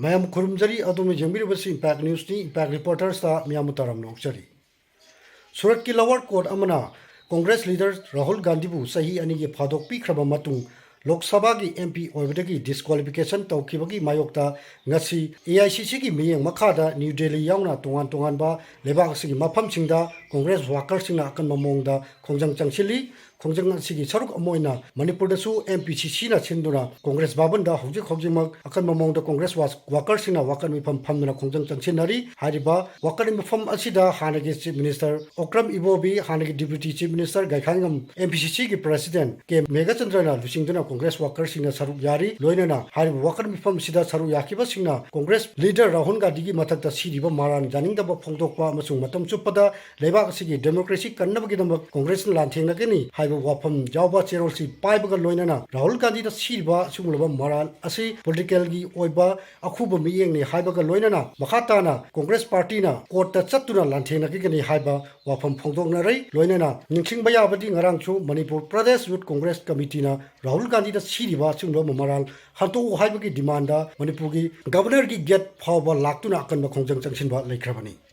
ꯃꯌꯥꯝ ꯈꯨꯔꯨꯝꯖꯔꯤ ꯑꯗꯣꯝꯅ ꯌꯦꯡꯕꯤꯔꯤꯕꯁꯤ impact ꯅ꯭ꯌꯨꯁꯅꯤ impact ꯔꯤꯄꯣꯔꯇꯔꯁꯇ ꯃꯤꯌꯥꯝꯕꯨ ꯇꯔꯥꯝꯅ ꯑꯣꯛꯆꯔꯤ ꯁꯨꯔꯠꯀꯤ ꯂꯋꯥꯔ ꯀꯣꯔꯠ ꯑꯃꯅ ꯀꯣꯡꯒ꯭ꯔꯦꯁ ꯂꯤꯗꯔ ꯔꯥꯍꯨꯜ ꯒꯥꯟꯙꯤꯕꯨ ꯆꯍꯤ 2ꯒꯤ ꯐꯥꯗꯣꯛ ꯄꯤꯈ꯭ꯔꯕ ꯃꯇꯨꯡ ꯂꯣꯛ ꯁꯚꯥꯒꯤ MP ꯑꯣꯏꯕꯗꯒꯤ ꯗꯤꯁꯀ꯭ꯋꯥꯂꯤꯐꯤꯀꯦꯁꯟ ꯇꯧꯈꯤꯕꯒꯤ ꯃꯥꯌꯣꯛꯇ ꯉꯁꯤ AICCꯒꯤ ꯃꯤꯠꯌꯦꯡ ꯃꯈꯥꯗ ꯅ꯭ꯌꯨ ꯗꯦꯜꯂꯤ ꯌꯥꯎꯅ ꯇꯣꯉꯥꯟ ꯇꯣꯉꯥꯟꯕ ꯂꯩꯕꯥꯛ ꯑꯁꯤꯒꯤ ꯃꯐꯝꯁꯤꯡꯗ ꯀꯣꯡꯒ꯭ꯔꯦꯁ ꯋꯥꯀꯔꯁꯤꯡꯅ ꯑꯀꯟꯕ ꯃꯑꯣꯡꯗ ꯈꯣꯡꯖꯪ ꯆꯪꯁꯤꯜꯂꯤ ꯈꯣꯡꯖꯪ ꯑꯁꯤꯒꯤ ꯁꯔꯨꯛ ꯑꯃ ꯑꯣꯏꯅ ꯃꯅꯤꯄꯨꯔꯗꯁꯨ MPCCꯅ ꯁꯤꯟꯗꯨꯅ ꯀꯣꯡꯒ꯭ꯔꯦꯁ ꯚꯥꯕꯟꯗ ꯍꯧꯖꯤꯛꯃꯛ ꯑꯀꯟꯕ ꯃꯑꯣꯡꯗ ꯀꯣꯡꯒ꯭ꯔꯦꯁ ꯋꯥꯀꯔꯁꯤꯡꯅ ꯋꯥꯀꯔ ꯃꯤꯐꯝ ꯐꯝꯗꯨꯅ ꯈꯣꯡꯖꯪ ꯆꯪꯁꯤꯟꯅꯔꯤ ꯍꯥꯏꯔꯤꯕ ꯋꯥꯀꯔ ꯃꯤꯐꯝ ꯑꯁꯤꯗ ꯍꯥꯟꯅꯒꯤ ꯆꯤꯐ ꯃꯤꯅꯤꯁꯇꯔ ꯑꯣꯀ꯭ꯔꯝ ꯏꯕꯣꯕꯤ ꯍꯥꯟꯅꯒꯤ ꯗꯤꯄ꯭ꯌꯨꯇꯤ ꯆꯤꯐ ꯃꯤꯅꯤꯁꯇꯔ ꯒꯥꯏꯈꯥꯡꯉꯝ MPCCꯒꯤ ꯄ꯭ꯔꯦꯁꯤꯗꯦꯟꯠ K ꯃꯦꯘꯆꯟꯗ꯭ꯔꯅ ꯂꯨꯆꯤꯡꯗꯨꯅ ꯀꯣꯡꯒ꯭ꯔꯦꯁ ꯋꯥꯀꯔꯁꯤꯡꯅ ꯁꯔꯨꯛ ꯌꯥꯔꯤ ꯂꯣꯏꯅꯅ ꯍꯥꯏꯔꯤꯕ ꯋꯥꯀꯔ ꯃꯤꯐꯝ ꯑꯁꯤꯗ ꯁꯔꯨꯛ ꯌꯥꯈꯤꯕꯁꯤꯡꯅ ꯀꯣꯡꯒ꯭ꯔꯦꯁ ꯂꯤꯗꯔ ꯔꯥꯍꯨꯜ ꯒꯥꯟꯙꯤꯒꯤ ꯃꯊꯛꯇ ꯁꯤꯔꯤꯕ ꯃꯔꯥꯟ ꯌꯥꯅꯤꯡꯗꯕ ꯐꯣꯡꯗꯣꯛꯄ ꯑꯃꯁꯨꯡ ꯃꯇꯝ ꯆꯨꯞꯄꯗ ꯂꯩꯕꯥꯛ ꯑꯁꯤꯒꯤ ꯗꯦꯃꯣꯀ꯭ꯔꯦꯁꯤ ꯀꯟꯅꯕꯒꯤꯗꯃꯛ ꯀꯣꯡꯒ꯭ꯔꯦꯁꯅ ꯂꯥꯟꯊꯦꯡꯅꯒꯅꯤ ꯍꯥꯏꯕ ꯋꯥꯐꯝ ꯌꯥꯎꯕ ꯆꯦꯔꯣꯜꯁꯤ ꯄꯥꯏꯕꯒ ꯂꯣꯏꯅꯅ ꯔꯥꯍꯨꯜ ꯒꯥꯟꯙꯤꯗ ꯁꯤꯔꯤꯕ ꯑꯁꯤꯒꯨꯝꯂꯕ ꯃꯔꯥꯜ ꯑꯁꯤ ꯄꯣꯂꯤꯇꯤꯀꯦꯜꯒꯤ ꯑꯣꯏꯕ ꯑꯈꯨꯕ ꯃꯤꯠꯌꯦꯡꯅꯤ ꯍꯥꯏꯕꯒ ꯂꯣꯏꯅꯅ ꯃꯈꯥ ꯇꯥꯅ ꯀꯣꯡꯒ꯭ꯔꯦꯁ ꯄꯥꯔꯇꯤꯅ ꯀꯣꯔꯠꯇ ꯆꯠꯇꯨꯅ ꯂꯥꯟꯊꯦꯡꯅꯒꯅꯤ ꯍꯥꯏꯕ ꯋꯥꯐꯝ ꯐꯣꯡꯗꯣꯛꯅꯔꯤ ꯂꯣꯏꯅꯅ ꯅꯤꯡꯁꯤꯡꯕ ꯌꯥꯕꯗꯤ ꯉꯔꯥꯡꯁꯨ ꯃꯅꯤꯄꯨꯔ ꯄ꯭ꯔꯗꯦꯁ ꯌꯨꯊ ꯀꯣꯡꯒ꯭ꯔꯦꯁ ꯀꯃꯤꯇꯤꯅ ꯔꯥꯍꯨꯜ ꯒꯥꯟꯙꯤꯗ ꯁꯤꯔꯤꯕ ꯑꯁꯤꯒꯨꯝꯂꯕ ꯃꯔꯥꯜ ꯍꯟꯇꯣꯛꯎ ꯍꯥꯏꯕꯒꯤ ꯗꯤꯃꯥꯟꯗ ꯃꯅꯤꯄꯨꯔꯒꯤ ꯒꯕꯔꯅꯔꯒꯤ ꯒꯦꯠ ꯐꯥꯎꯕ ꯂꯥꯛꯇꯨꯅ ꯑꯀꯟꯕ ꯈꯣꯡꯖꯪ ꯆꯪꯁꯤꯟꯕ ꯂꯩꯈ꯭ꯔꯕꯅꯤ